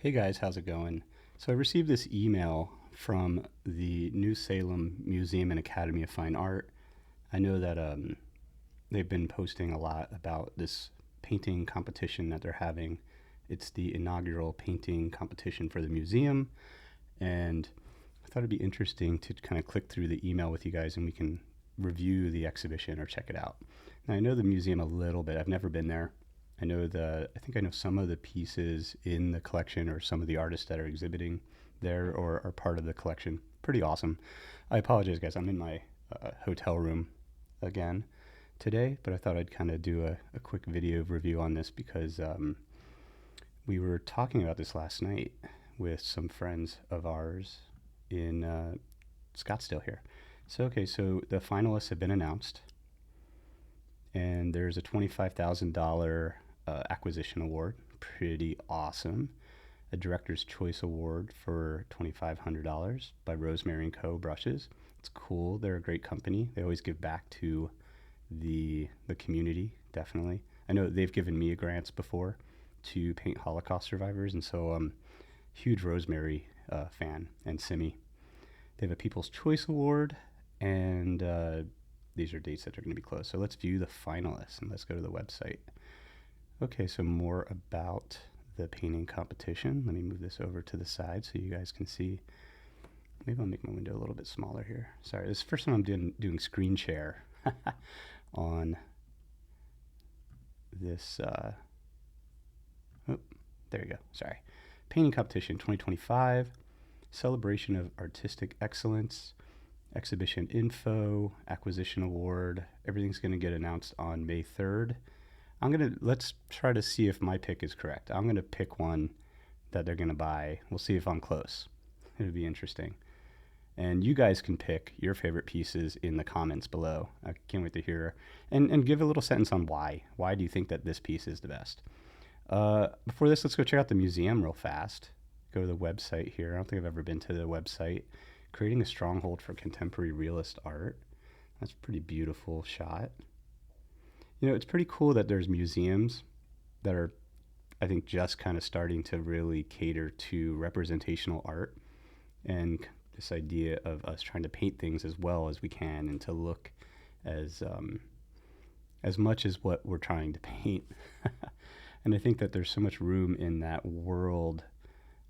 Hey guys, how's it going? So I received this email from the New Salem Museum and Academy of Fine Art. I know that they've been posting a lot about this painting competition that they're having. It's the inaugural painting competition for the museum, and I thought it'd be interesting to kind of click through the email with you guys and we can review the exhibition or check it out. Now I know the museum a little bit. I've never been there. I think I know some of the pieces in the collection or some of the artists that are exhibiting there or are part of the collection. Pretty awesome. I apologize, guys. I'm in my hotel room again today, but I thought I'd kind of do a quick video review on this because we were talking about this last night with some friends of ours in Scottsdale here. So the finalists have been announced, and there's a $25,000 acquisition award. Pretty awesome. A Director's Choice Award for $2,500 by Rosemary & Co. Brushes. It's cool. They're a great company. They always give back to the community, definitely. I know they've given me grants before to paint Holocaust survivors, and so I'm a huge Rosemary fan, and Simi. They have a People's Choice Award, and these are dates that are going to be closed. So let's view the finalists, and let's go to the website. Okay, so more about the painting competition. Let me move this over to the side so you guys can see. Maybe I'll make my window a little bit smaller here. Sorry, this is the first time I'm doing screen share on this. Oh, there you go. Sorry. Painting competition 2025, celebration of artistic excellence, exhibition info, acquisition award. Everything's going to get announced on May 3rd. Let's try to see if my pick is correct. I'm going to pick one that they're going to buy. We'll see if I'm close. It'll be interesting. And you guys can pick your favorite pieces in the comments below. I can't wait to hear. And give a little sentence on why. Why do you think that this piece is the best? Before this, let's go check out the museum real fast. Go to the website here. I don't think I've ever been to the website. Creating a stronghold for contemporary realist art. That's a pretty beautiful shot. You know, it's pretty cool that there's museums that are, I think, just kind of starting to really cater to representational art and this idea of us trying to paint things as well as we can and to look as much as what we're trying to paint. And I think that there's so much room in that world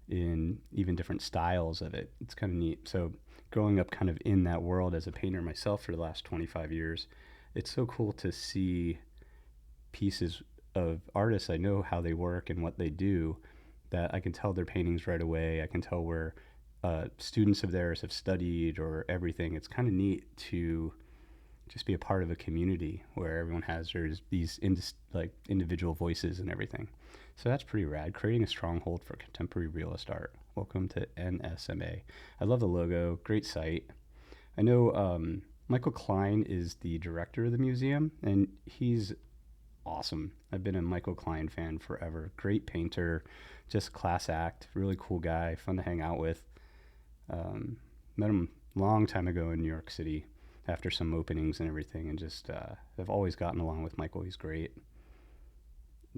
in even different styles of it. It's kind of neat. So growing up kind of in that world as a painter myself for the last 25 years, it's so cool to see pieces of artists. I know how they work and what they do, that I can tell their paintings right away. I can tell where students of theirs have studied or everything. It's kind of neat to just be a part of a community where everyone has these individual voices and everything. So that's pretty rad. Creating a stronghold for contemporary realist art. Welcome to NSMA. I love the logo. Great site. I know Michael Klein is the director of the museum, and he's awesome. I've been a Michael Klein fan forever. Great painter, just class act, really cool guy, fun to hang out with. Met him a long time ago in New York City after some openings and everything, and just I've always gotten along with Michael. He's great.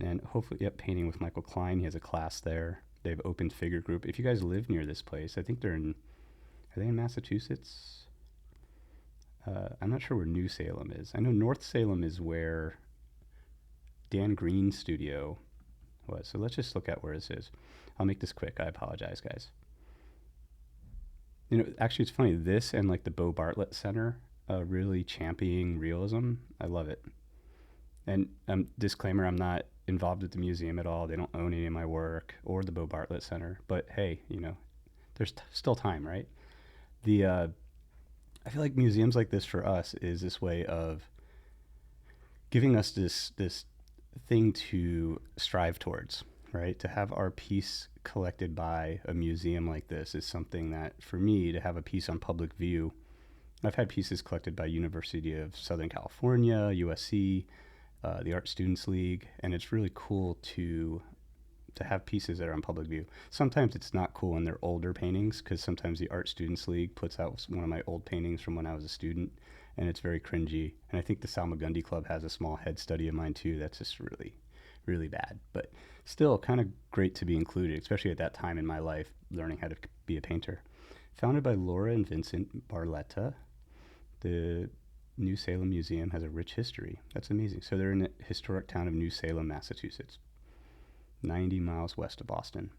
And hopefully, painting with Michael Klein. He has a class there. They have open figure group. If you guys live near this place, I think are they in Massachusetts? I'm not sure where New Salem is. I know North Salem is where Dan Green's studio was. So let's just look at where this is. I'll make this quick. I apologize, guys. You know, actually, it's funny. This and like the Bo Bartlett Center really championing realism. I love it. And disclaimer, I'm not involved with the museum at all. They don't own any of my work or the Bo Bartlett Center. But hey, you know, there's still time, right? I feel like museums like this for us is this way of giving us this thing to strive towards, right? To have our piece collected by a museum like this is something that, for me, to have a piece on public view. I've had pieces collected by University of Southern California, USC, the Art Students League, and it's really cool to have pieces that are on public view. Sometimes it's not cool when they're older paintings, because sometimes the Art Students League puts out one of my old paintings from when I was a student, and it's very cringy. And I think the Salmagundi Club has a small head study of mine too that's just really, really bad, but still kind of great to be included, especially at that time in my life, learning how to be a painter. Founded by Laura and Vincent Barletta, the New Salem Museum has a rich history. That's amazing. So they're in the historic town of New Salem, Massachusetts, 90 miles west of Boston.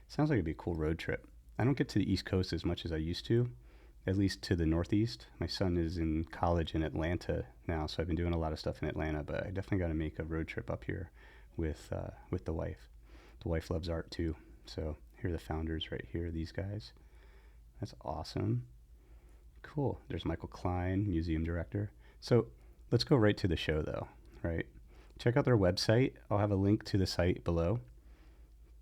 Sounds like it'd be a cool road trip. I don't get to the East Coast as much as I used to, at least to the Northeast. My son is in college in Atlanta now, so I've been doing a lot of stuff in Atlanta, but I definitely got to make a road trip up here with the wife. The wife loves art too. So here are the founders right here, these guys. That's awesome. Cool. There's Michael Klein, museum director. So let's go right to the show though, right? Check out their website. I'll have a link to the site below.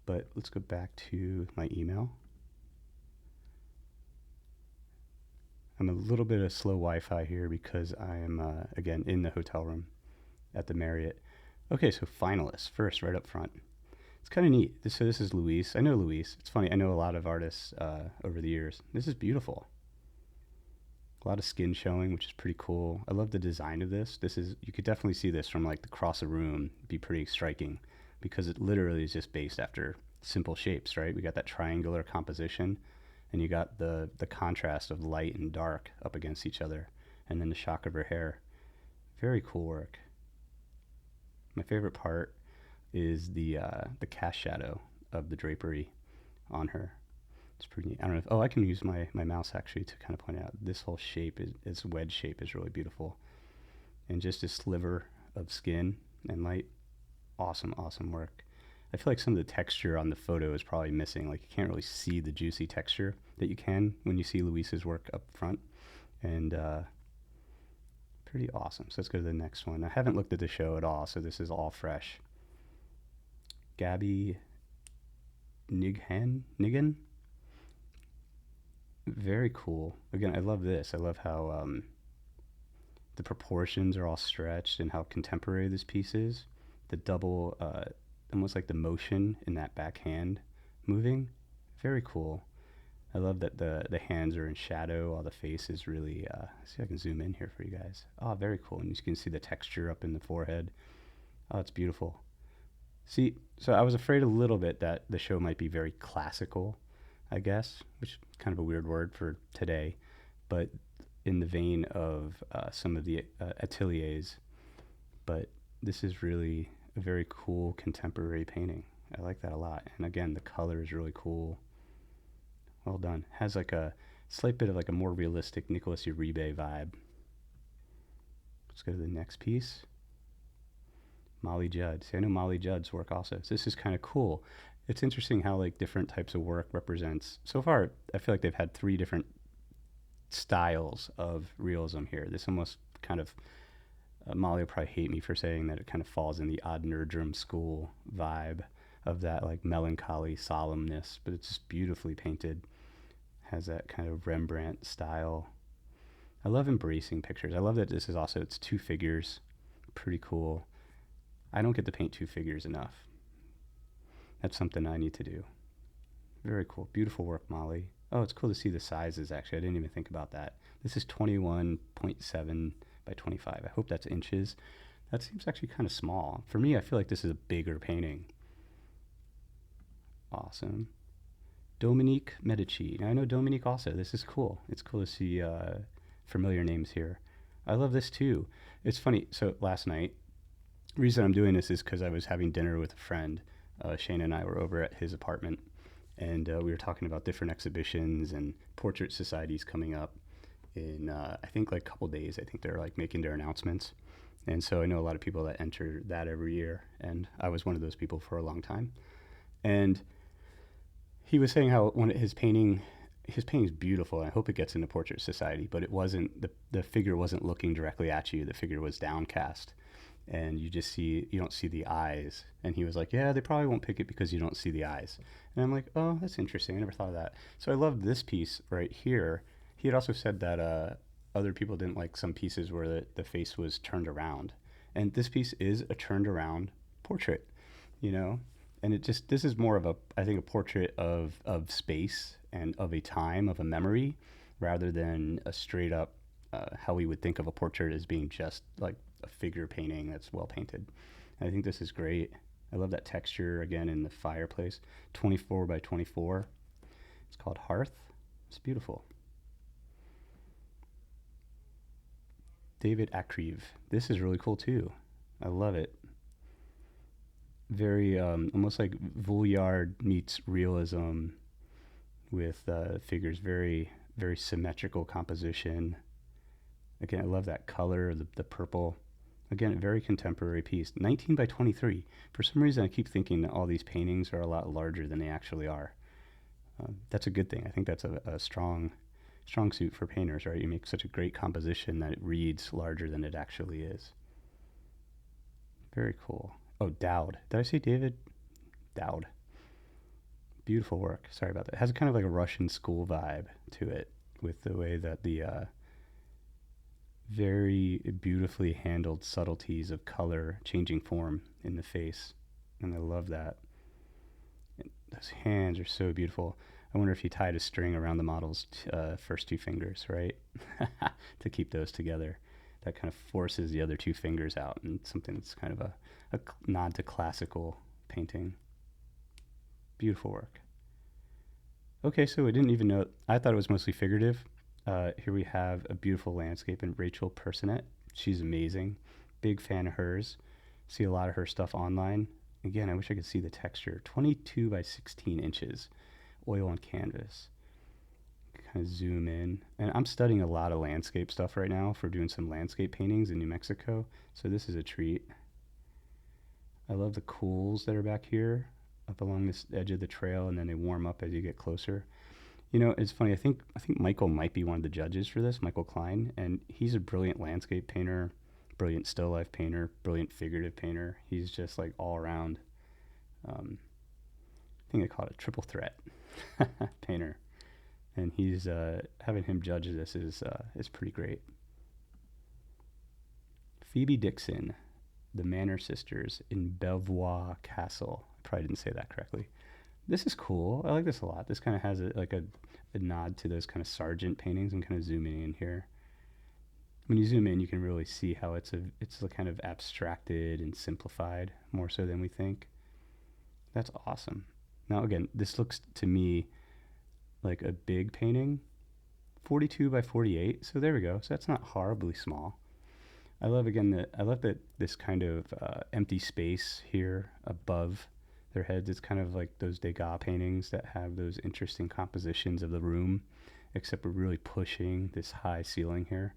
But let's go back to my email. I'm a little bit of slow Wi-Fi here because I am, again, in the hotel room at the Marriott. Okay, so Finalist first, right up front. It's kind of neat. So this is Luis. I know Luis. It's funny. I know a lot of artists over the years. This is beautiful. A lot of skin showing, which is pretty cool. I love the design of this. You could definitely see this from like across a room. It'd be pretty striking because it literally is just based after simple shapes, right? We got that triangular composition, and you got the contrast of light and dark up against each other, and then the shock of her hair. Very cool work. My favorite part is the cast shadow of the drapery on her. It's pretty neat. I don't know if, I can use my mouse actually to kind of point out this whole shape, this wedge shape is really beautiful. And just a sliver of skin and light. Awesome, awesome work. I feel like some of the texture on the photo is probably missing. Like you can't really see the juicy texture that you can when you see Luis's work up front. And pretty awesome. So let's go to the next one. I haven't looked at the show at all, so this is all fresh. Gabby Nigan? Very cool. Again, I love this. I love how the proportions are all stretched and how contemporary this piece is. The double, almost like the motion in that back hand moving. Very cool. I love that the hands are in shadow. All the face is really, see if I can zoom in here for you guys. Oh, very cool. And you can see the texture up in the forehead. Oh, it's beautiful. See, so I was afraid a little bit that the show might be very classical, I guess, which is kind of a weird word for today, but in the vein of some of the ateliers. But this is really a very cool contemporary painting. I like that a lot. And again, the color is really cool. Well done. Has like a slight bit of like a more realistic Nicolas Uribe vibe. Let's go to the next piece. Molly Judd. See, I know Molly Judd's work also. So this is kind of cool. It's interesting how like different types of work represents. So far, I feel like they've had 3 different styles of realism here. This almost kind of, Molly will probably hate me for saying that it kind of falls in the Odd Nerdrum school vibe of that like melancholy solemnness, but it's just beautifully painted. Has that kind of Rembrandt style. I love embracing pictures. I love that this is also, it's 2 figures. Pretty cool. I don't get to paint 2 figures enough. That's something I need to do. Very cool. Beautiful work, Molly. Oh, it's cool to see the sizes, actually. I didn't even think about that. This is 21.7 by 25. I hope that's inches. That seems actually kind of small. For me, I feel like this is a bigger painting. Awesome. Dominique Medici. Now, I know Dominique also. This is cool. It's cool to see familiar names here. I love this too. It's funny. So last night, the reason I'm doing this is because I was having dinner with a friend. Shana and I were over at his apartment, and we were talking about different exhibitions and portrait societies coming up in, I think, like a couple days. I think they're like making their announcements. And so I know a lot of people that enter that every year, and I was one of those people for a long time. And he was saying how his painting is beautiful, and I hope it gets into portrait society, but it wasn't, the figure wasn't looking directly at you. The figure was downcast. And you don't see the eyes. And he was like, yeah, they probably won't pick it because you don't see the eyes. And I'm like, oh, that's interesting. I never thought of that. So I love this piece right here. He had also said that other people didn't like some pieces where the face was turned around. And this piece is a turned around portrait, you know? And this is more of I think a portrait of space and of a time, of a memory, rather than a straight up, how we would think of a portrait as being just like a figure painting that's well painted. And I think this is great. I love that texture again in the fireplace. 24 by 24. It's called Hearth. It's beautiful. David Akreve. This is really cool too. I love it. Very almost like Vouillard meets realism with figures. Very symmetrical composition. Again, I love that color, the purple. Again, a very contemporary piece. 19 by 23. For some reason, I keep thinking that all these paintings are a lot larger than they actually are. That's a good thing. I think that's a strong suit for painters, right? You make such a great composition that it reads larger than it actually is. Very cool. Oh, Dowd. Did I say David? Dowd. Beautiful work. Sorry about that. It has kind of like a Russian school vibe to it with the way that the very beautifully handled subtleties of color changing form in the face. And I love that. And those hands are so beautiful. I wonder if he tied a string around the model's first two fingers, right? To keep those together. That kind of forces the other two fingers out, and something that's kind of a nod to classical painting. Beautiful work. Okay, so I didn't even know. I thought it was mostly figurative. Here we have a beautiful landscape in Rachel Personet. She's amazing. Big fan of hers. See a lot of her stuff online. Again, I wish I could see the texture. 22 by 16 inches. Oil on canvas. Kind of zoom in. And I'm studying a lot of landscape stuff right now for doing some landscape paintings in New Mexico. So this is a treat. I love the cools that are back here up along this edge of the trail, and then they warm up as you get closer. You know, it's funny. I think Michael might be one of the judges for this, Michael Klein, and he's a brilliant landscape painter, brilliant still life painter, brilliant figurative painter. He's just like all around. I think they call it a triple threat painter, and he's having him judge this is pretty great. Phoebe Dixon, the Manor Sisters in Belvoir Castle. I probably didn't say that correctly. This is cool. I like this a lot. This kind of has a nod to those kind of Sargent paintings. I'm kind of zooming in here. When you zoom in, you can really see how it's kind of abstracted and simplified more so than we think. That's awesome. Now again, this looks to me like a big painting, 42 by 48. So there we go. So that's not horribly small. I love that this kind of empty space here above their heads. It's kind of like those Degas paintings that have those interesting compositions of the room, except we're really pushing this high ceiling here,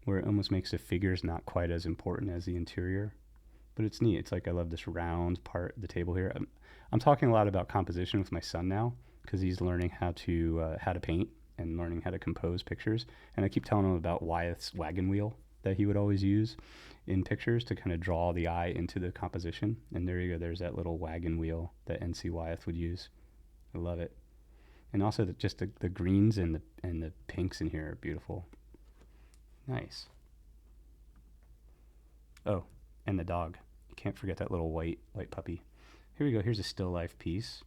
where it almost makes the figures not quite as important as the interior. But it's neat. It's like I love this round part of the table here. I'm talking a lot about composition with my son now because he's learning how to paint and learning how to compose pictures. And I keep telling him about Wyeth's wagon wheel that he would always use in pictures to kind of draw the eye into the composition. And there you go. There's that little wagon wheel that N.C. Wyeth would use. I love it. And also just the greens and the pinks in here are beautiful. Nice. Oh, and the dog. You can't forget that little white puppy. Here we go. Here's a still life piece.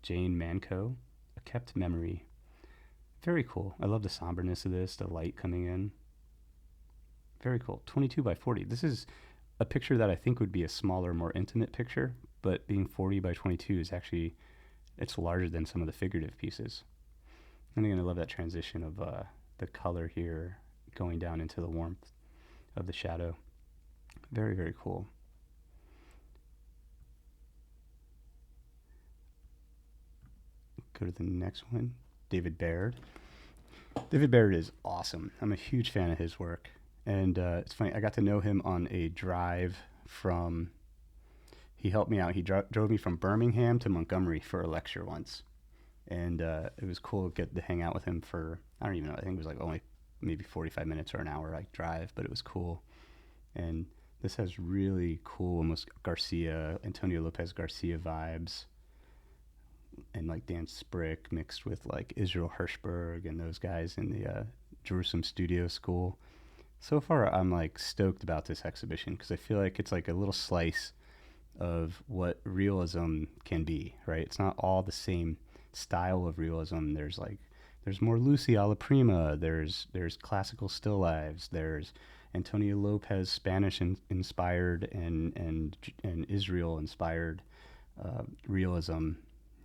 Jane Manco, A Kept Memory. Very cool. I love the somberness of this, the light coming in. Very cool. 22 by 40. This is a picture that I think would be a smaller, more intimate picture, but being 40 by 22 is actually, it's larger than some of the figurative pieces. And again, I love that transition of the color here going down into the warmth of the shadow. Very, very cool. Go to the next one. David Baird. David Baird is awesome. I'm a huge fan of his work. And it's funny, I got to know him on a drive from, he helped me out. He drove me from Birmingham to Montgomery for a lecture once. And it was cool to get to hang out with him for, I don't even know, I think it was like only maybe 45 minutes or an hour like drive, but it was cool. And this has really cool, almost Antonio Lopez Garcia vibes. And like Dan Sprick mixed with like Israel Hirschberg and those guys in the Jerusalem Studio School. So far, I'm like stoked about this exhibition because I feel like it's like a little slice of what realism can be, right? It's not all the same style of realism. There's more Lucy alla prima. There's classical still lives. There's Antonio Lopez, Spanish inspired and Israel inspired realism.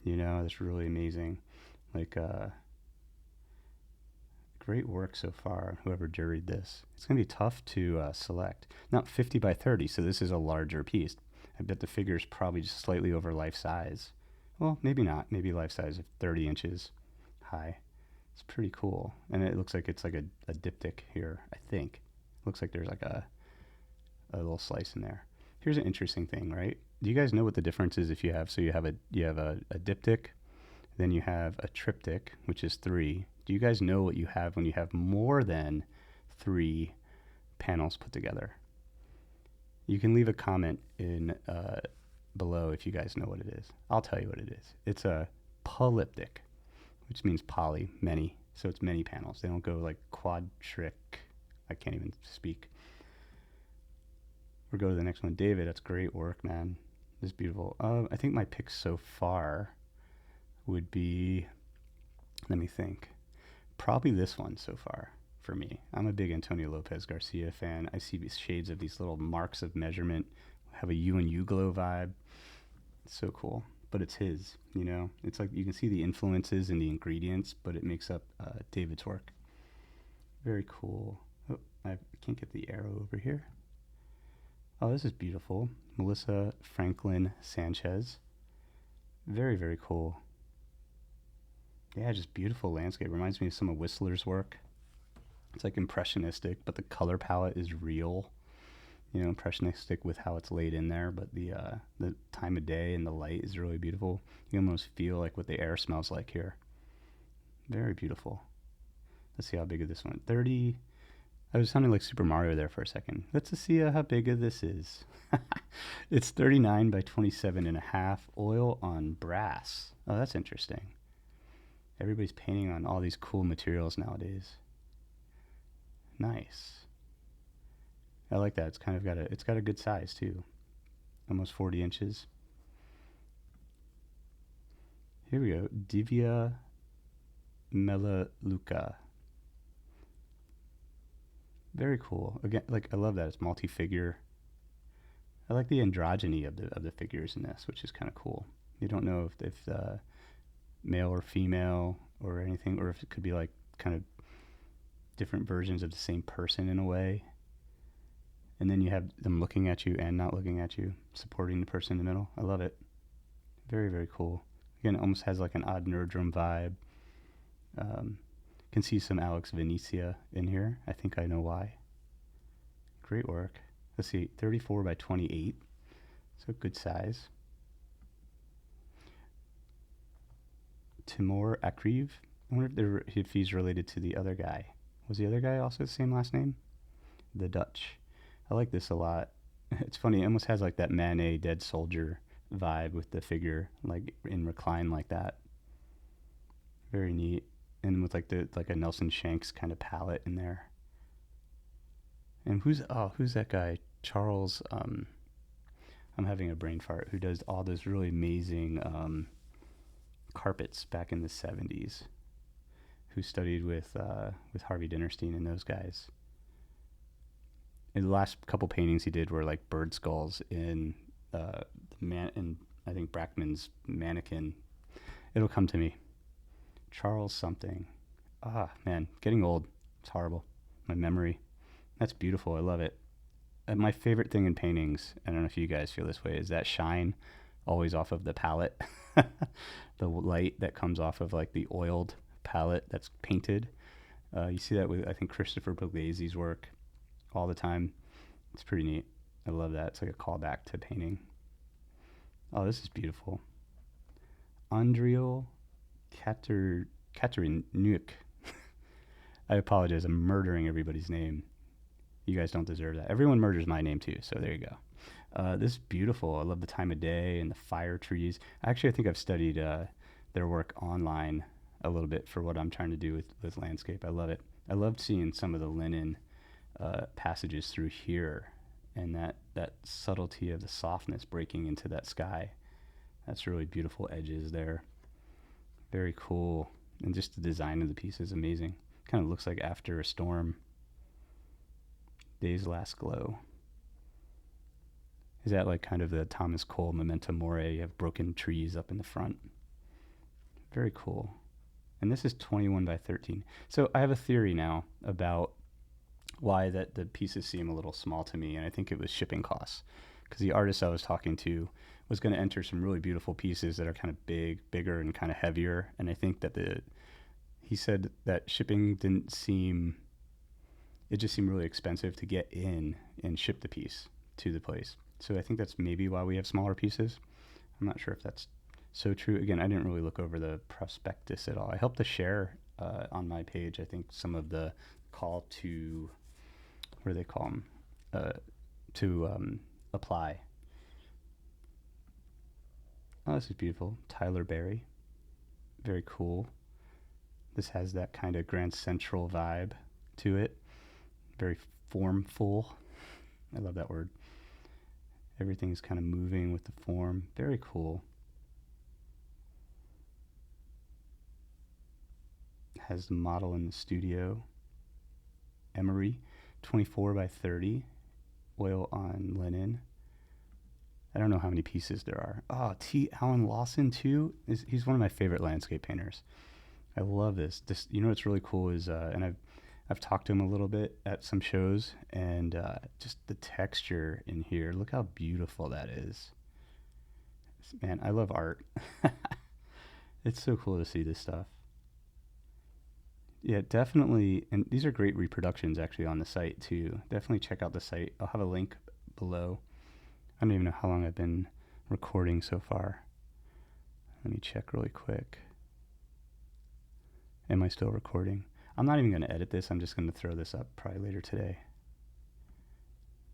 You know, that's really amazing. Like, great work so far. Whoever juried this, it's gonna be tough to select. Not 50 by 30, so this is a larger piece. I bet the figure's probably just slightly over life size. Well, maybe not. Maybe life size of 30 inches high. It's pretty cool, and it looks like it's like a diptych here. I think looks like there's like a little slice in there. Here's an interesting thing, right? Do you guys know what the difference is if you have, so you have a diptych, then you have a triptych, which is 3. Do you guys know what you have when you have more than 3 panels put together? You can leave a comment in below if you guys know what it is. I'll tell you what it is. It's a polyptych, which means poly, many. So it's many panels. They don't go like quadric. I can't even speak. We'll go to the next one. David, that's great work, man. This is beautiful. I think my picks so far would be, let me think, probably this one so far for me. I'm a big Antonio Lopez Garcia fan. I see these shades of these little marks of measurement, have a U and U glow vibe. It's so cool, but it's his, you know? It's like you can see the influences and the ingredients, but it makes up David's work. Very cool. Oh, I can't get the arrow over here. Oh, this is beautiful. Melissa Franklin Sanchez. Very, very cool. Yeah, just beautiful landscape. Reminds me of some of Whistler's work. It's like impressionistic, but the color palette is real. You know, impressionistic with how it's laid in there, but the time of day and the light is really beautiful. You almost feel like what the air smells like here. Very beautiful. Let's see how big of this one. 30. I was sounding like Super Mario there for a second. Let's just see how big of this is. It's 39 by 27.5, oil on brass. Oh, that's interesting. Everybody's painting on all these cool materials nowadays. Nice. I like that. It's kind of got a good size too. Almost 40 inches. Here we go. Divya Melaluka. Very cool. Again, like I love that it's multi-figure. I like the androgyny of the figures in this, which is kind of cool. You don't know if male or female or anything, or if it could be like kind of different versions of the same person in a way. And then you have them looking at you and not looking at you, supporting the person in the middle. I love it. Very, very cool. Again, it almost has like an odd Nerdrum vibe. Can see some Alex Venezia in here. I think I know why. Great work. Let's see, 34 by 28. So good size. Timur Akriv. I wonder if he's related to the other guy. Was the other guy also the same last name? The Dutch. I like this a lot. It's funny. It almost has like that Manet Dead Soldier vibe with the figure, like in recline like that. Very neat. And with like a Nelson Shanks kind of palette in there. And who's that guy? Charles. I'm having a brain fart. Who does all those really amazing carpets back in the 70s? Who studied with Harvey Dinnerstein and those guys. And the last couple paintings he did were like bird skulls in I think Brackman's mannequin. It'll come to me. Charles something. Ah, man, getting old. It's horrible. My memory. That's beautiful. I love it. And my favorite thing in paintings, I don't know if you guys feel this way, is that shine always off of the palette. The light that comes off of like the oiled palette that's painted. You see that with, I think, Christopher Puglisi's work all the time. It's pretty neat. I love that. It's like a callback to painting. Oh, this is beautiful. Andriel Katerinyuk. I apologize. I'm murdering everybody's name. You guys don't deserve that. Everyone murders my name too, so there you go. This is beautiful. I love the time of day and the fire trees. Actually, I think I've studied their work online a little bit for what I'm trying to do with landscape. I love it. I loved seeing some of the linen passages through here, and that subtlety of the softness breaking into that sky. That's really beautiful edges there. Very cool. And just the design of the piece is amazing. Kind of looks like after a storm. Day's Last Glow. Is that like kind of the Thomas Cole Memento Mori? You have broken trees up in the front. Very cool. And this is 21 by 13. So I have a theory now about why that the pieces seem a little small to me, and I think it was shipping costs. Because the artist I was talking to was going to enter some really beautiful pieces that are kind of bigger and kind of heavier, and I think that he said that shipping didn't seem, it just seemed really expensive to get in and ship the piece to the place. So I think that's maybe why we have smaller pieces. I'm not sure if that's so true. Again, I didn't really look over the prospectus at all. I helped to share on my page, I think, some of the call to, what do they call them? To apply. Oh, this is beautiful. Tyler Berry. Very cool. This has that kind of Grand Central vibe to it. Very formful. I love that word. Everything's kind of moving with the form. Very cool. Has the model in the studio. Emery, 24 by 30. Oil on linen. I don't know how many pieces there are. Oh, T. Allen Lawson too. He's one of my favorite landscape painters. I love this. You know what's really cool is, and I've talked to him a little bit at some shows, and just the texture in here. Look how beautiful that is. Man, I love art. It's so cool to see this stuff. Yeah, definitely. And these are great reproductions actually on the site too. Definitely check out the site. I'll have a link below. I don't even know how long I've been recording so far. Let me check really quick. Am I still recording? I'm not even going to edit this. I'm just going to throw this up probably later today.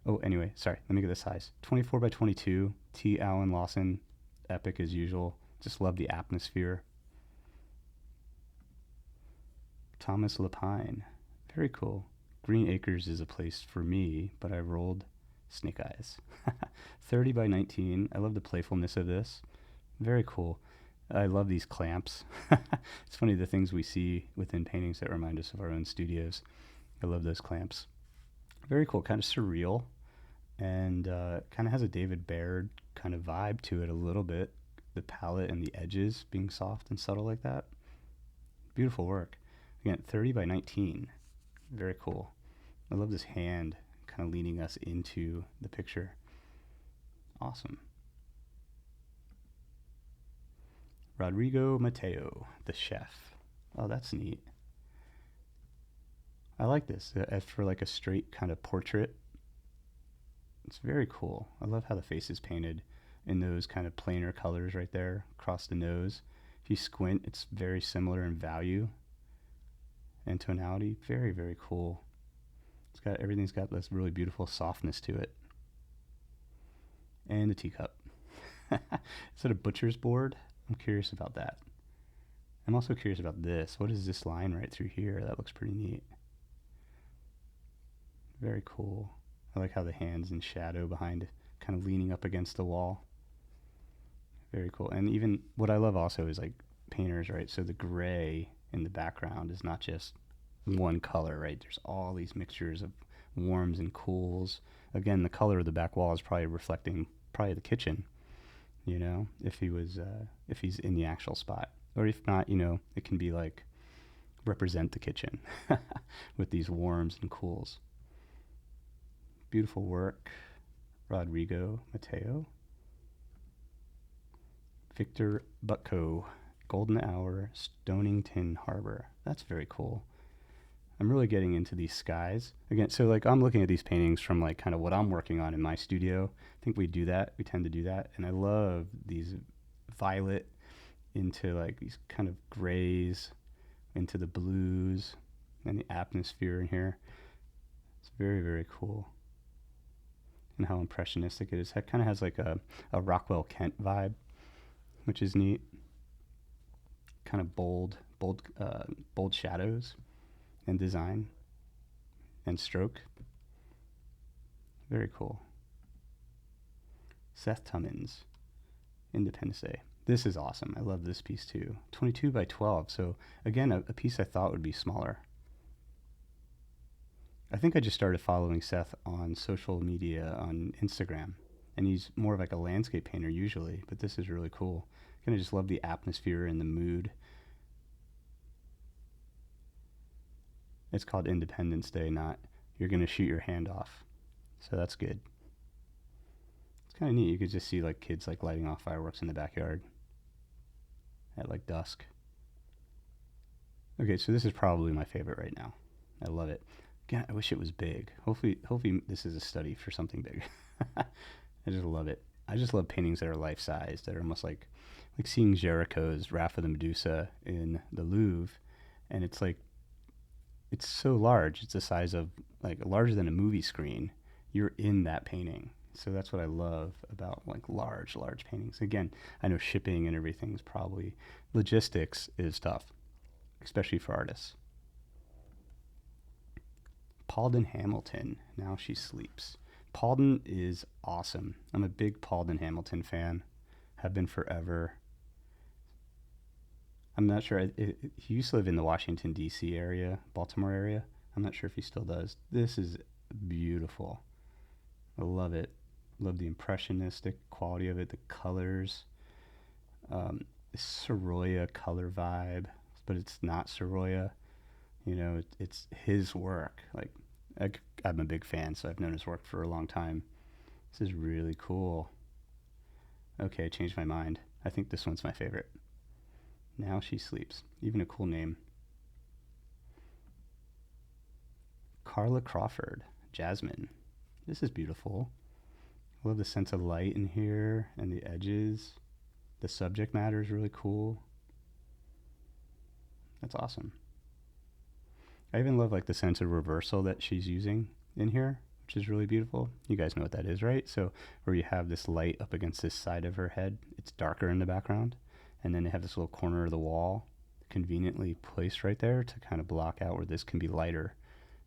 Oh, anyway, sorry. Let me get the size. 24 by 22. T. Allen Lawson. Epic as usual. Just love the atmosphere. Thomas Lapine. Very cool. Green Acres is a place for me, but I rolled snake eyes. 30 by 19. I love the playfulness of this. Very cool. I love these clamps. It's funny the things we see within paintings that remind us of our own studios. I love those clamps. Very cool. Kind of surreal. And kind of has a David Baird kind of vibe to it a little bit. The palette and the edges being soft and subtle like that. Beautiful work. Again, 30 by 19. Very cool. I love this hand kind of leaning us into the picture. Awesome. Rodrigo Mateo, the chef. Oh, that's neat. I like this. As for like a straight kind of portrait, it's very cool. I love how the face is painted in those kind of plainer colors right there across the nose. If you squint, it's very similar in value and tonality. Very, very cool. Everything's got this really beautiful softness to it. And the teacup. Is it a butcher's board? I'm curious about that. I'm also curious about this. What is this line right through here? That looks pretty neat. Very cool. I like how the hand's in shadow behind, kind of leaning up against the wall. Very cool. And even what I love also is like painters, right? So the gray in the background is not just one color, right? There's all these mixtures of warms and cools. Again, the color of the back wall is probably reflecting the kitchen, you know, if he's in the actual spot. Or if not, you know, it can be like represent the kitchen with these warms and cools. Beautiful work. Rodrigo Mateo. Victor Butko, Golden Hour, Stonington Harbor. That's very cool. I'm really getting into these skies. Again, so like I'm looking at these paintings from like kind of what I'm working on in my studio. I think we do that. We tend to do that. And I love these violet into like these kind of grays, into the blues, and the atmosphere in here. It's very, very cool. And how impressionistic it is. It kind of has like a Rockwell Kent vibe, which is neat. Kind of bold shadows and design and stroke. Very cool. Seth Tummins, Independence Day. This is awesome. I love this piece too. 22 by 12. So again, a piece I thought would be smaller. I think I just started following Seth on social media on Instagram, and he's more of like a landscape painter usually, but this is really cool. I just love the atmosphere and the mood. It's called Independence Day, not you're gonna shoot your hand off. So that's good. It's kind of neat. You could just see like kids like lighting off fireworks in the backyard at like dusk. Okay, so this is probably my favorite right now. I love it. God, I wish it was big. Hopefully this is a study for something big. I just love it. I just love paintings that are life-size, that are almost like seeing Géricault's Wrath of the Medusa in the Louvre, and it's like, it's so large. It's the size of, like, larger than a movie screen. You're in that painting. So that's what I love about like large paintings. Again, I know shipping and everything's probably, logistics is tough, especially for artists. Paulden Hamilton, Now She Sleeps. Paulden is awesome. I'm a big Paulden Hamilton fan. Have been forever. I'm not sure. He used to live in the Washington, D.C. area, Baltimore area. I'm not sure if he still does. This is beautiful. I love it. Love the impressionistic quality of it, the colors. Sorolla color vibe, but it's not Sorolla. You know, it's his work. Like, I'm a big fan, so I've known his work for a long time. This is really cool. Okay, I changed my mind. I think this one's my favorite. Now She Sleeps. Even a cool name. Carla Crawford, Jasmine. This is beautiful. I love the sense of light in here and the edges. The subject matter is really cool. That's awesome. I even love like the sense of reversal that she's using in here, which is really beautiful. You guys know what that is, right? So where you have this light up against this side of her head, it's darker in the background, and then they have this little corner of the wall conveniently placed right there to kind of block out where this can be lighter,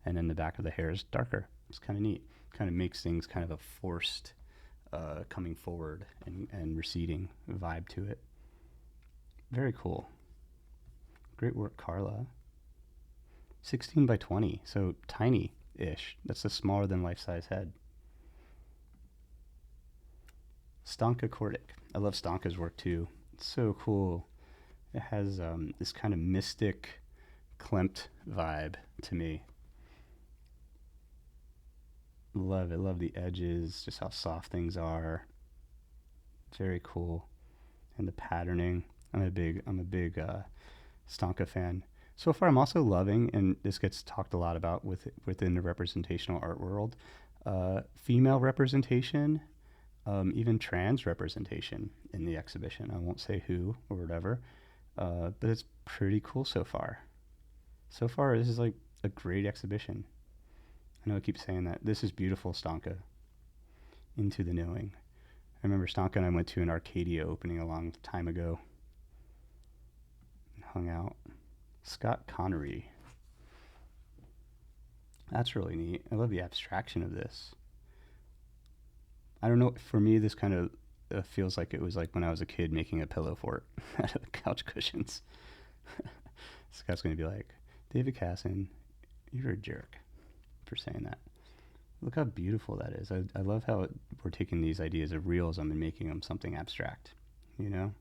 and then the back of the hair is darker. It's kind of neat. Kind of makes things kind of a forced coming forward and receding vibe to it. Very cool. Great work, Carla. 16 by 20, so tiny-ish. That's a smaller than life-size head. Stanka Kordic. I love Stanka's work too. It's so cool. It has this kind of mystic Klimt vibe to me. Love it. Love the edges, just how soft things are. Very cool. And the patterning. I'm a big Stanka fan. So far, I'm also loving, and this gets talked a lot about within the representational art world, female representation, even trans representation in the exhibition. I won't say who or whatever, but it's pretty cool so far. So far, this is like a great exhibition. I know I keep saying that. This is beautiful, Stanka. Into the Knowing. I remember Stanka and I went to an Arcadia opening a long time ago and hung out. Scott Connery. That's really neat. I love the abstraction of this. I don't know, for me this kind of feels like it was like when I was a kid making a pillow fort out of the couch cushions. Scott's going to be like, David Kassan, you're a jerk for saying that. Look how beautiful that is. I love how we're taking these ideas of realism and making them something abstract, you know?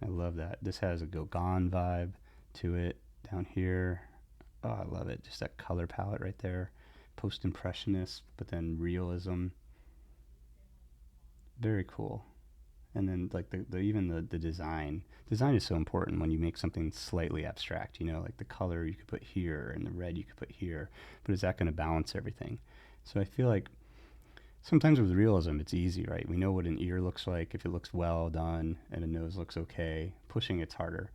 I love that. This has a Gauguin vibe to it down here. Oh, I love it. Just that color palette right there. Post-impressionist, but then realism. Very cool. And then like the design. Design is so important when you make something slightly abstract, you know, like the color you could put here and the red you could put here, but is that going to balance everything? So I feel like sometimes with realism, it's easy, right? We know what an ear looks like if it looks well done and a nose looks okay. Pushing it's harder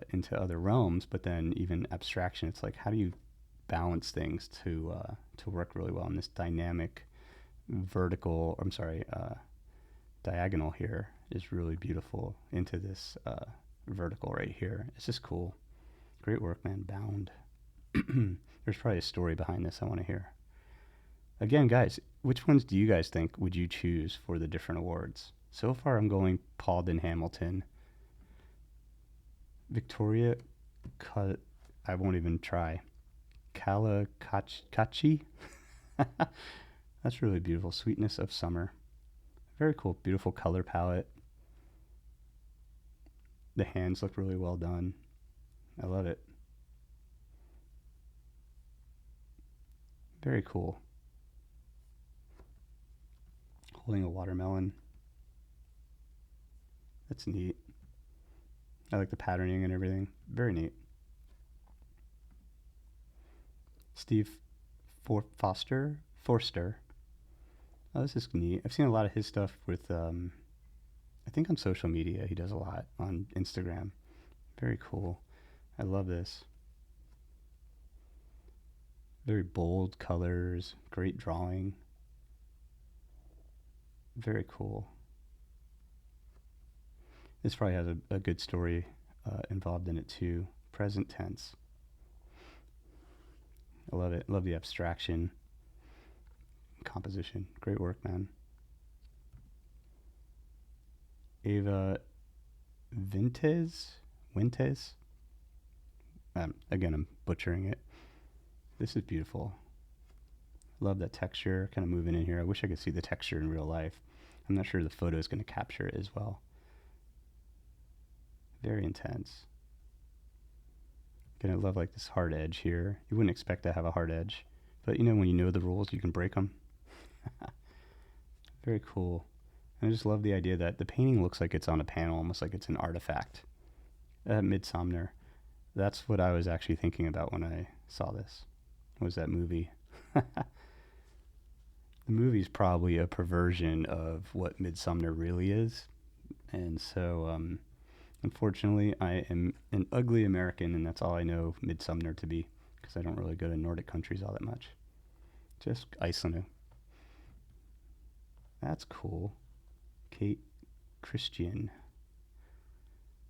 into other realms, but then even abstraction, it's like, how do you balance things to work really well in this dynamic diagonal here is really beautiful into this vertical right here. It's just cool. Great work, man. Bound. There's probably a story behind this I want to hear. Again, guys, which ones do you guys think would you choose for the different awards? So far, I'm going Paulden Hamilton. Victoria, I won't even try. Kalakachi. That's really beautiful. Sweetness of Summer. Very cool. Beautiful color palette. The hands look really well done. I love it. Very cool. Holding a watermelon. That's neat. I like the patterning and everything. Very neat. Steve Forster. Oh, this is neat. I've seen a lot of his stuff with, I think on social media. He does a lot on Instagram. Very cool. I love this. Very bold colors. Great drawing. Very cool. This probably has a good story involved in it too. Present tense. I love it. Love the abstraction. Composition. Great work, man. Ava Wintez. Again, I'm butchering it. This is beautiful. Love that texture kind of moving in here. I wish I could see the texture in real life. I'm not sure the photo is going to capture it as well. Very intense. Gonna love like this hard edge here. You wouldn't expect to have a hard edge, but you know when you know the rules, you can break them. Very cool. And I just love the idea that the painting looks like it's on a panel, almost like it's an artifact. Midsommar. That's what I was actually thinking about when I saw this. Was that movie? The movie's probably a perversion of what Midsommar really is, and so unfortunately, I am an ugly American, and that's all I know Midsommar to be, because I don't really go to Nordic countries all that much. Just Iceland. That's cool. Kate Christian.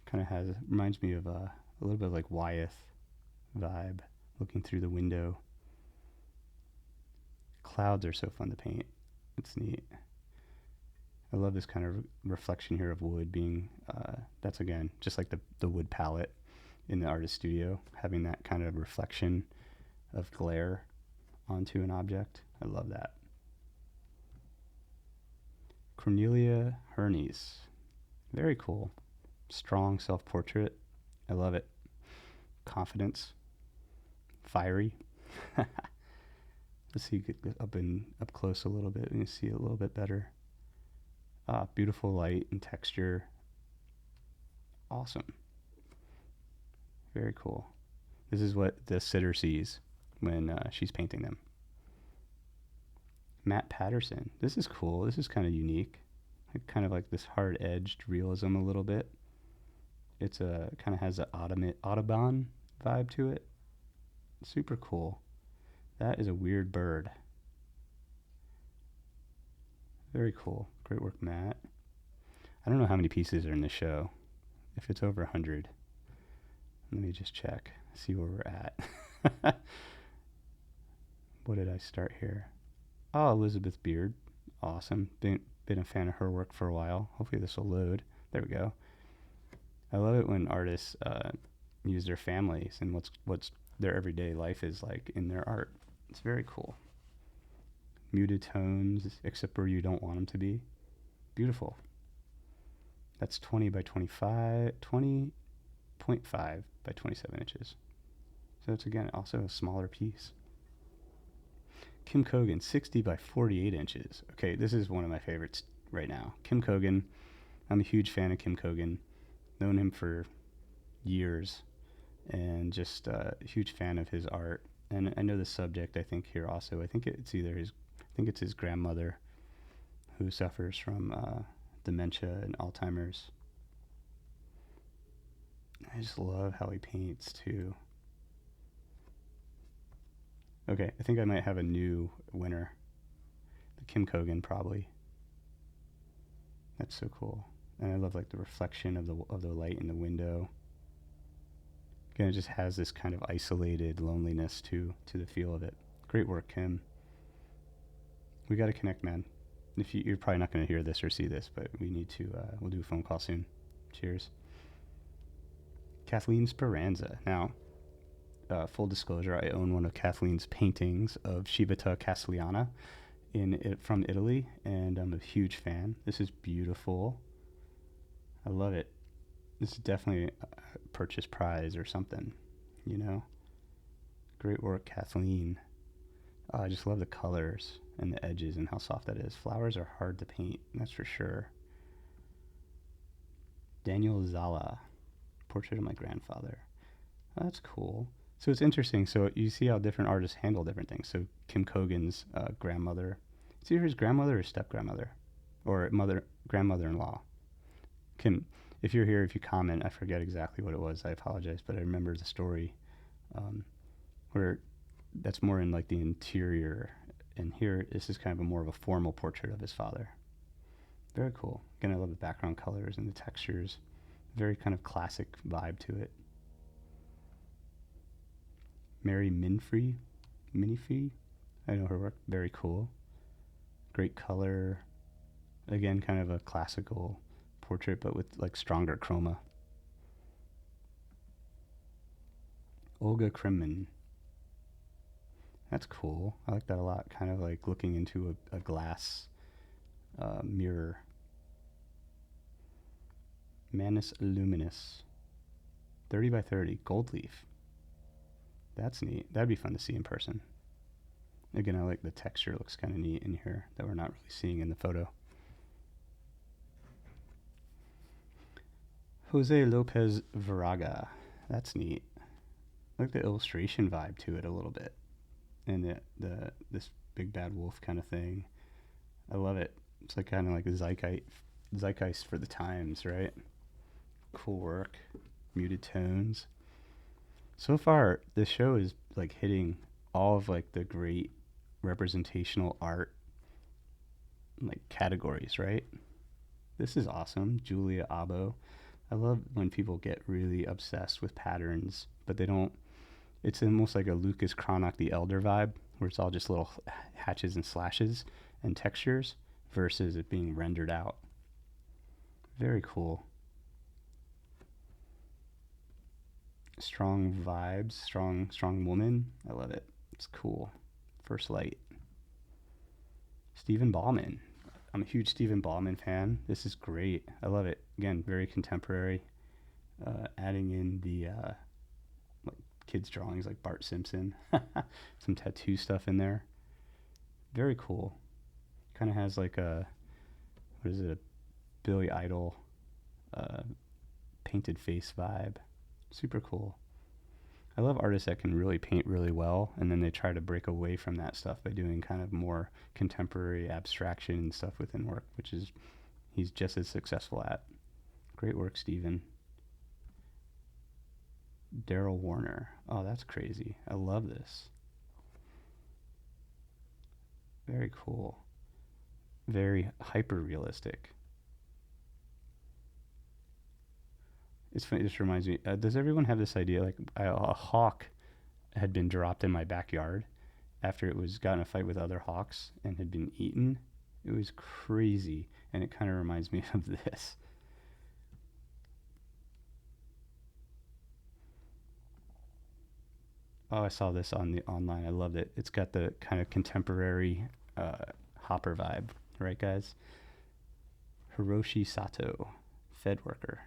Kind of reminds me of a little bit of like Wyeth vibe, looking through the window. Clouds are so fun to paint. It's neat. I love this kind of reflection here of wood being, that's again, just like the wood palette in the artist studio, having that kind of reflection of glare onto an object. I love that. Cornelia Hernes. Very cool. Strong self-portrait. I love it. Confidence. Fiery. Let's see, get up close a little bit and you see it a little bit better. Beautiful light and texture. Awesome. Very cool. This is what the sitter sees when she's painting them. Matt Patterson. This is cool. This is kind of unique. Kind of like this hard-edged realism a little bit. It's kind of has an Audubon vibe to it. Super cool. That is a weird bird. Very cool. Great work, Matt. I don't know how many pieces are in this show. If it's over 100. Let me just check. See where we're at. What did I start here? Oh, Elizabeth Beard. Awesome. Been a fan of her work for a while. Hopefully this will load. There we go. I love it when artists use their families and what's their everyday life is like in their art. It's very cool. Muted tones, except where you don't want them to be. Beautiful. That's 20 by 25, 20.5 by 27 inches. So it's again also a smaller piece. Kim Kogan, 60 by 48 inches. Okay, this is one of my favorites right now. Kim Kogan. I'm a huge fan of Kim Kogan. Known him for years and just a huge fan of his art. And I know the subject, I think, here also. I think it's his grandmother who suffers from dementia and Alzheimer's. I just love how he paints too. Okay, I think I might have a new winner. The Kim Kogan, probably. That's so cool. And I love like the reflection of the light in the window. Again, it just has this kind of isolated loneliness to the feel of it. Great work, Kim. We got to connect, man. You're probably not going to hear this or see this, but we need to. We'll do a phone call soon. Cheers. Kathleen Speranza. Now, full disclosure, I own one of Kathleen's paintings of Civita Castellana from Italy, and I'm a huge fan. This is beautiful. I love it. This is definitely a purchase prize or something, you know? Great work, Kathleen. Oh, I just love the colors and the edges and how soft that is. Flowers are hard to paint, that's for sure. Daniel Zala, portrait of my grandfather. Oh, that's cool. So it's interesting. So you see how different artists handle different things. So Kim Cogan's grandmother. Is it his grandmother or step-grandmother? Or grandmother-in-law? Kim, if you're here, if you comment, I forget exactly what it was. I apologize, but I remember the story where that's more in like the interior. And here, this is kind of more of a formal portrait of his father. Very cool. Again, I love the background colors and the textures. Very kind of classic vibe to it. Mary Minifee. I know her work. Very cool. Great color. Again, kind of a classical portrait, but with like stronger chroma. Olga Krimman. That's cool. I like that a lot. Kind of like looking into a glass mirror. Manus Luminous. 30 by 30. Gold leaf. That's neat. That'd be fun to see in person. Again, I like the texture. It looks kind of neat in here that we're not really seeing in the photo. Jose Lopez Viraga. That's neat. I like the illustration vibe to it a little bit. And this big bad wolf kind of thing. I love it. It's like kind of like a zeitgeist for the times, right? Cool work. Muted tones. So far, this show is like hitting all of like the great representational art like categories, right? This is awesome. Julia Abo. I love when people get really obsessed with patterns, but they don't. It's almost like a Lucas Cranach the Elder vibe, where it's all just little hatches and slashes and textures versus it being rendered out. Very cool. Strong vibes, strong woman. I love it. It's cool. First Light. Stephen Ballman. I'm a huge Stephen Ballman fan. This is great. I love it. Again, very contemporary. Adding in the like kids' drawings like Bart Simpson. Some tattoo stuff in there. Very cool. Kind of has like a, what is it, a Billy Idol painted face vibe. Super cool. I love artists that can really paint really well, and then they try to break away from that stuff by doing kind of more contemporary abstraction and stuff within work, which is he's just as successful at. Great work, Stephen. Daryl Warner. Oh, that's crazy. I love this. Very cool. Very hyper realistic. It's funny, this reminds me, does everyone have this idea, like a hawk had been dropped in my backyard after it was got in a fight with other hawks and had been eaten? It was crazy, and it kind of reminds me of this. Oh, I saw this on the online. I loved it. It's got the kind of contemporary hopper vibe, right, guys? Hiroshi Sato, Fed worker.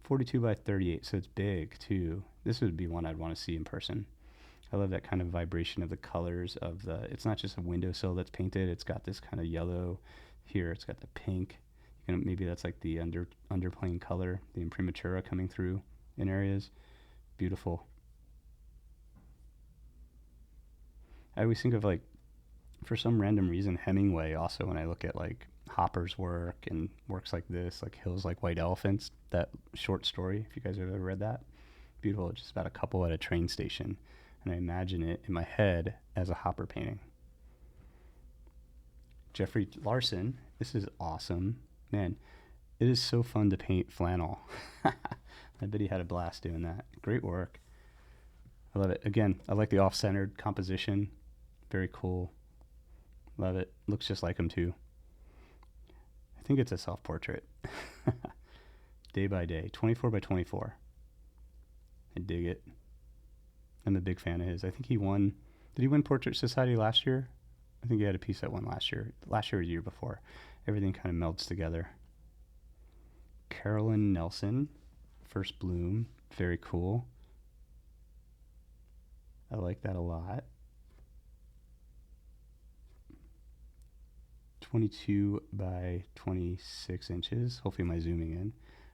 42 by 38, so it's big too. This would be one I'd want to see in person. I love that kind of vibration of the colors of the, it's not just a windowsill that's painted, it's got this kind of yellow here, it's got the pink. Maybe that's like the underplaying color, the imprimatura coming through in areas. Beautiful. I always think of like, for some random reason, Hemingway also when I look at like Hopper's work and works like this, like Hills Like White Elephants, that short story, if you guys have ever read that. Beautiful. It's just about a couple at a train station. And I imagine it in my head as a Hopper painting. Jeffrey Larson. This is awesome. Man, it is so fun to paint flannel. I bet he had a blast doing that. Great work. I love it. Again, I like the off-centered composition. Very cool. Love it. Looks just like him too. I think it's a self-portrait. Day by day. 24 by 24. I dig it. I'm a big fan of his. I think he won. Did he win Portrait Society last year? I think he had a piece that won last year. Last year or the year before. Everything kind of melds together. Carolyn Nelson, First Bloom. Very cool. I like that a lot. 22 by 26 inches. Hopefully am I zooming in.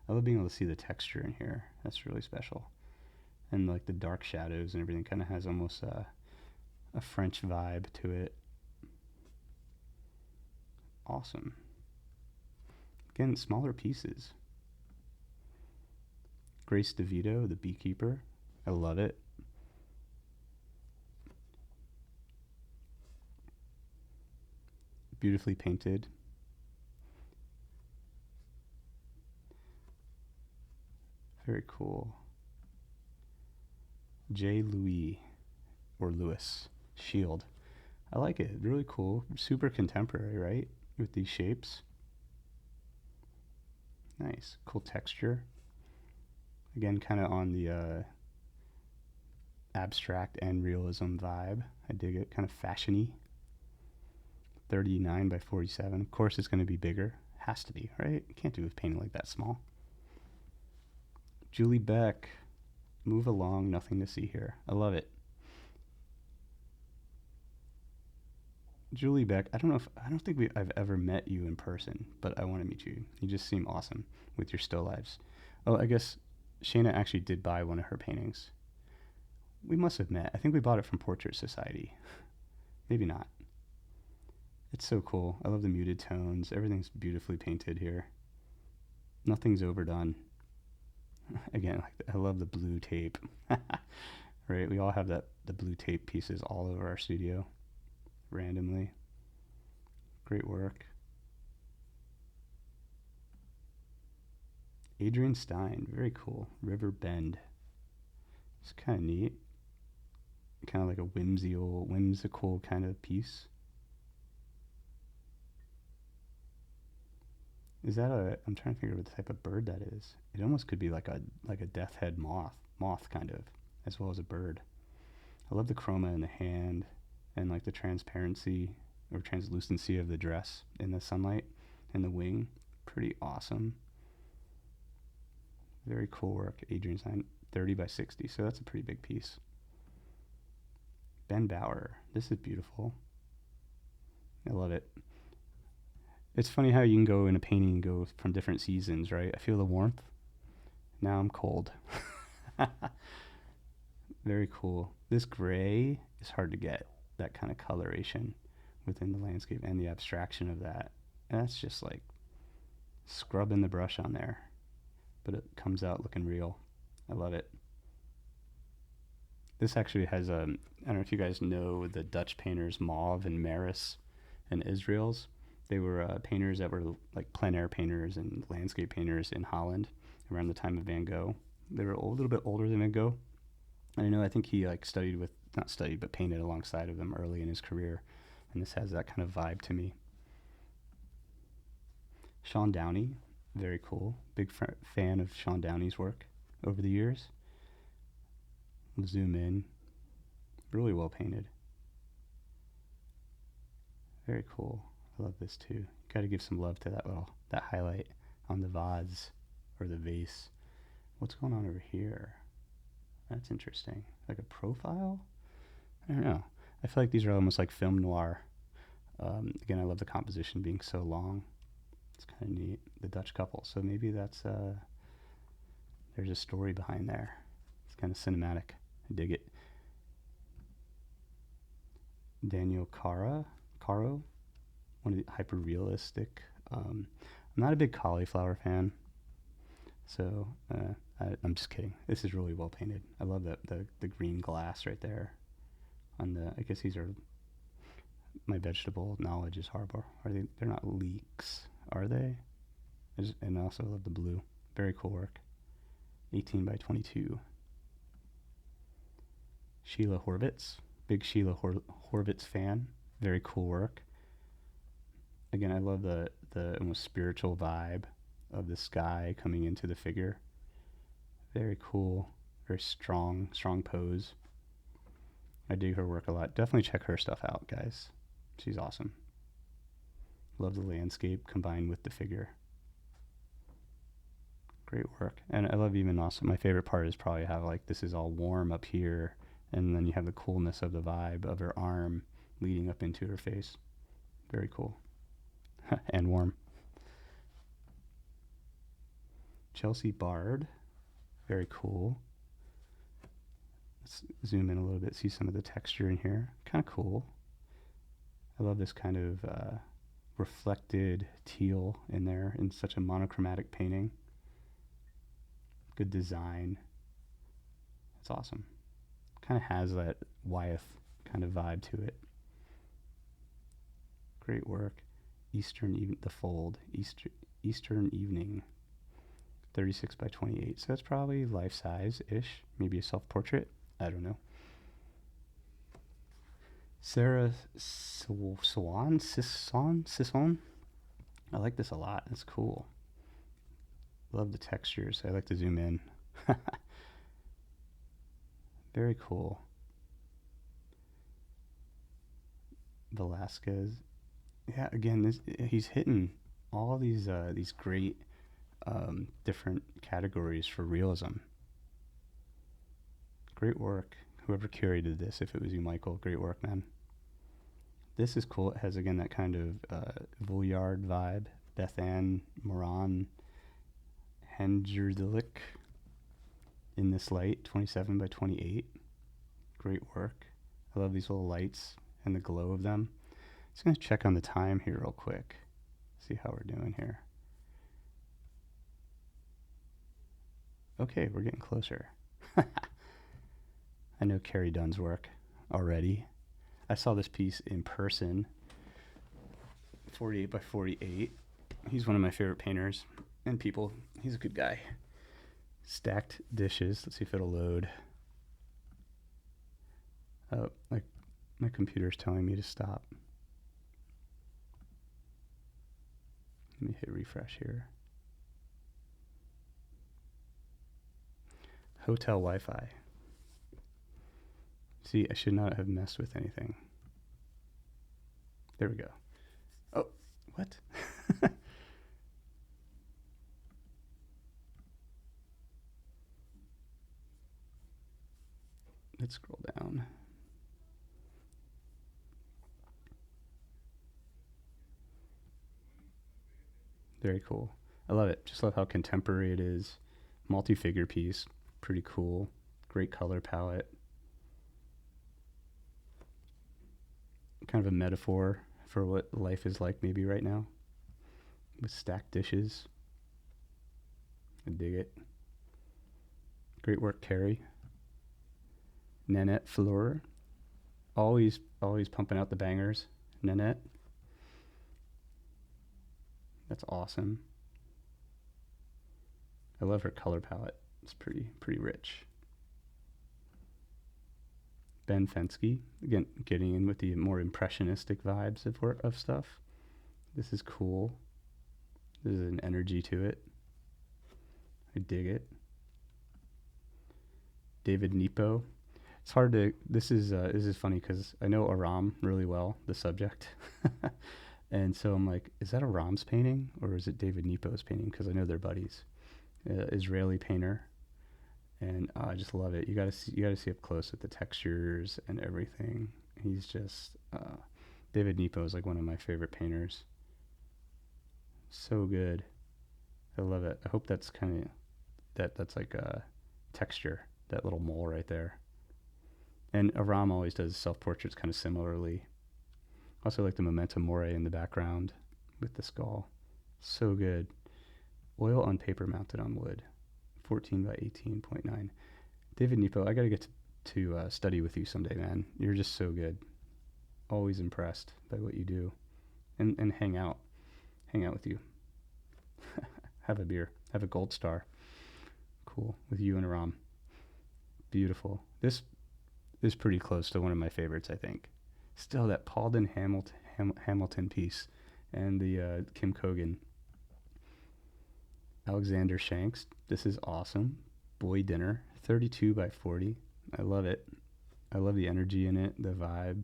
I love being able to see the texture in here. That's really special. And like the dark shadows and everything kind of has almost a French vibe to it. Awesome. Again, smaller pieces. Grace DeVito, the beekeeper. I love it. Beautifully painted. Very cool. J. Louis, or Lewis, Shield. I like it. Really cool. Super contemporary, right? With these shapes. Nice. Cool texture. Again, kind of on the abstract and realism vibe. I dig it. Kind of fashion-y. 39 by 47. Of course, it's going to be bigger. Has to be, right? You can't do a painting like that small. Julie Beck. Move along. Nothing to see here. I love it. Julie Beck. I don't think I've ever met you in person, but I want to meet you. You just seem awesome with your still lives. Oh, I guess Shana actually did buy one of her paintings. We must have met. I think we bought it from Portrait Society. Maybe not. It's so cool. I love the muted tones. Everything's beautifully painted here. Nothing's overdone. Again, I love the blue tape. Right? We all have the blue tape pieces all over our studio. Randomly. Great work. Adrian Stein. Very cool. River Bend. It's kind of neat. Kind of like a whimsical kind of piece. Is that I'm trying to figure out what the type of bird that is. It almost could be like a death head moth kind of, as well as a bird. I love the chroma in the hand and like the transparency or translucency of the dress in the sunlight and the wing. Pretty awesome. Very cool work. Adrian Stein, 30 by 60, so that's a pretty big piece. Ben Bauer. This is beautiful. I love it. It's funny how you can go in a painting and go from different seasons, right? I feel the warmth. Now I'm cold. Very cool. This gray is hard to get, that kind of coloration within the landscape and the abstraction of that. And that's just like scrubbing the brush on there, but it comes out looking real. I love it. This actually has I don't know if you guys know the Dutch painters Mauve and Maris and Israels. They were painters that were like plein air painters and landscape painters in Holland around the time of Van Gogh. They were a little bit older than Van Gogh. And I think he like not studied, but painted alongside of them early in his career. And this has that kind of vibe to me. Sean Downey, very cool. Big fan of Sean Downey's work over the years. We'll zoom in. Really well painted. Very cool. I love this too. Got to give some love to that highlight on the vase or the vase. What's going on over here? That's interesting. Like a profile? I don't know. I feel like these are almost like film noir. Again, I love the composition being so long. It's kind of neat. The Dutch couple. So maybe that's there's a story behind there. It's kind of cinematic. I dig it. Daniel Caro, one of the hyper realistic. I'm not a big cauliflower fan, so I'm just kidding. This is really well painted. I love the green glass right there. On the, I guess these are, my vegetable knowledge is horrible. They're not leeks, are they? And I also love the blue. Very cool work. 18 by 22. Sheila Horvitz. Big Sheila Horvitz fan. Very cool work. Again, I love the almost spiritual vibe of the sky coming into the figure. Very cool. Very strong pose. I dig her work a lot. Definitely check her stuff out, guys. She's awesome. Love the landscape combined with the figure. Great work. And I love even also, my favorite part is probably how like this is all warm up here, and then you have the coolness of the vibe of her arm leading up into her face. Very cool. And warm. Chelsea Bard. Very cool. Let's zoom in a little bit, see some of the texture in here. Kind of cool. I love this kind of reflected teal in there in such a monochromatic painting. Good design. It's awesome. Kind of has that Wyeth kind of vibe to it. Great work. The fold. Eastern Evening. 36 by 28. So that's probably life size-ish. Maybe a self-portrait. I don't know. Sarah Sisson. I like this a lot. It's cool. Love the textures. I like to zoom in. Very cool. Velasquez. Yeah, again, he's hitting all these great different categories for realism. Great work. Whoever curated this, if it was you, Michael, great work, man. This is cool. It has, again, that kind of Vouillard vibe. Beth Ann Moran Hendrlik in this light, 27 by 28. Great work. I love these little lights and the glow of them. Just going to check on the time here real quick. See how we're doing here. Okay, we're getting closer. I know Carrie Dunn's work already. I saw this piece in person, 48 by 48. He's one of my favorite painters and people. He's a good guy. Stacked dishes. Let's see if it'll load. Oh, like my computer's telling me to stop. Let me hit refresh here. Hotel Wi-Fi. See, I should not have messed with anything. There we go. Oh, what? Let's scroll down. Very cool. I love it. Just love how contemporary it is. Multi-figure piece. Pretty cool. Great color palette. Kind of a metaphor for what life is like maybe right now. With stacked dishes. I dig it. Great work, Carrie. Nanette Fleur. Always pumping out the bangers. Nanette. That's awesome. I love her color palette. It's pretty rich. Ben Fensky, again, getting in with the more impressionistic vibes of stuff. This is cool. There's an energy to it. I dig it. David Nepo. It's hard to. This is funny because I know Aram really well, the subject, and so I'm like, is that Aram's painting or is it David Nepo's painting? Because I know they're buddies. Israeli painter, and I just love it. You gotta see up close with the textures and everything. He's just David Nepo is like one of my favorite painters. So good. I love it. I hope that's kind of that's like a texture, that little mole right there. And Aram always does self-portraits kind of similarly. Also like the memento mori in the background with the skull. So good. Oil on paper mounted on wood. 14 by 18.9. David Nepo, I got to get to study with you someday, man. You're just so good. Always impressed by what you do. And hang out. Hang out with you. Have a beer. Have a gold star. Cool. With you and Aram. Beautiful. This is pretty close to one of my favorites, I think. Still, that Paulden Hamilton piece and the Kim Kogan. Alexander Shanks. This is awesome. Boy Dinner. 32 by 40. I love it. I love the energy in it, the vibe.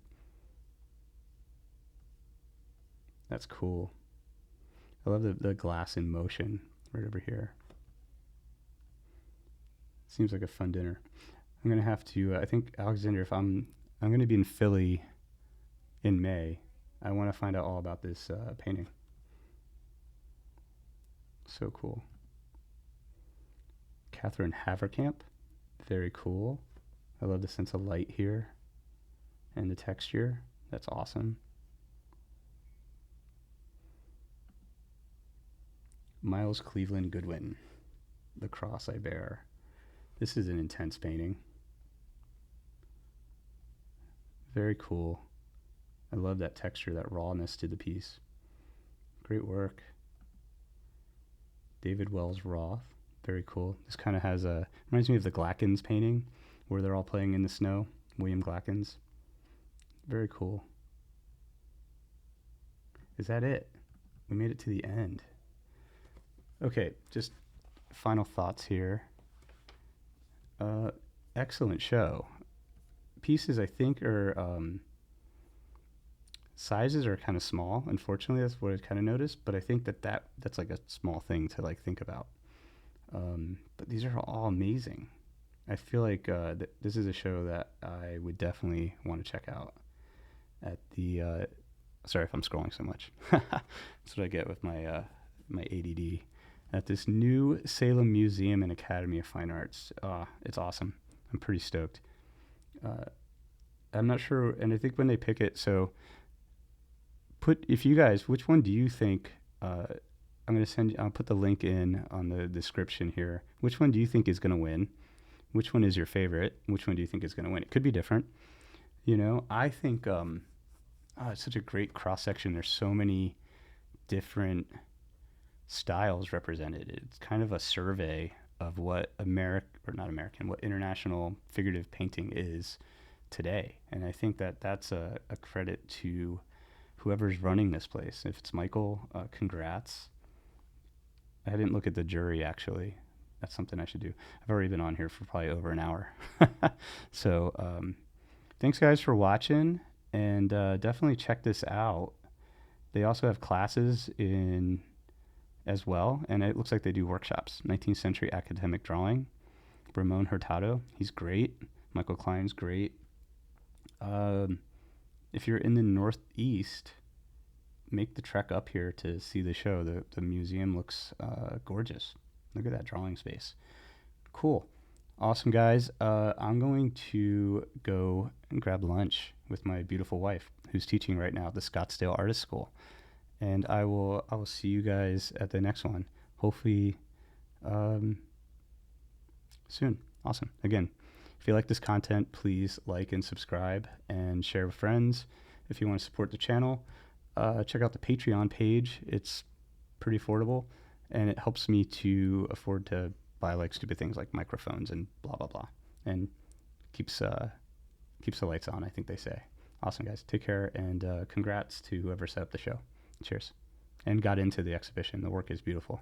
That's cool. I love the glass in motion right over here. Seems like a fun dinner. I'm gonna have to. I think Alexander, if I'm gonna be in Philly in May, I want to find out all about this painting. So cool. Catherine Haverkamp, very cool. I love the sense of light here and the texture. That's awesome. Miles Cleveland Goodwin, The Cross I Bear. This is an intense painting. Very cool. I love that texture, that rawness to the piece. Great work. David Wells Roth, very cool. This kind of has reminds me of the Glackens painting where they're all playing in the snow. William Glackens. Very cool. Is that it? We made it to the end. Okay, just final thoughts here. Excellent show. Pieces, I think, are sizes are kind of small. Unfortunately, that's what I kind of noticed. But I think that's like a small thing to like think about. But these are all amazing. I feel like this is a show that I would definitely want to check out. At the sorry if I'm scrolling so much. That's what I get with my my ADD. At this new Salem Museum and Academy of Fine Arts. It's awesome. I'm pretty stoked. I'm not sure, and I think when they pick it, so if you guys, which one do you think, I'm going to I'll put the link in on the description here. Which one do you think is going to win? Which one is your favorite? Which one do you think is going to win? It could be different. You know, I think it's such a great cross-section. There's so many different styles represented. It's kind of a survey of what what international figurative painting is today. And I think that that's a credit to whoever's running this place. If it's Michael, congrats. I didn't look at the jury, actually. That's something I should do. I've already been on here for probably over an hour. So thanks, guys, for watching. And definitely check this out. They also have classes in as well, and it looks like they do workshops. 19th century academic drawing. Ramon Hurtado, he's great. Michael Klein's great. If you're in the Northeast, make the trek up here to see the show. The museum looks gorgeous. Look at that drawing space. Cool. Awesome, guys. I'm going to go and grab lunch with my beautiful wife, who's teaching right now at the Scottsdale Artist School. And I will see you guys at the next one. Hopefully soon. Awesome. Again, if you like this content, please like and subscribe and share with friends. If you want to support the channel, check out the Patreon page. It's pretty affordable, and it helps me to afford to buy like stupid things like microphones and blah, blah, blah. And keeps the lights on, I think they say. Awesome, guys. Take care, and congrats to whoever set up the show. Cheers. And got into the exhibition. The work is beautiful.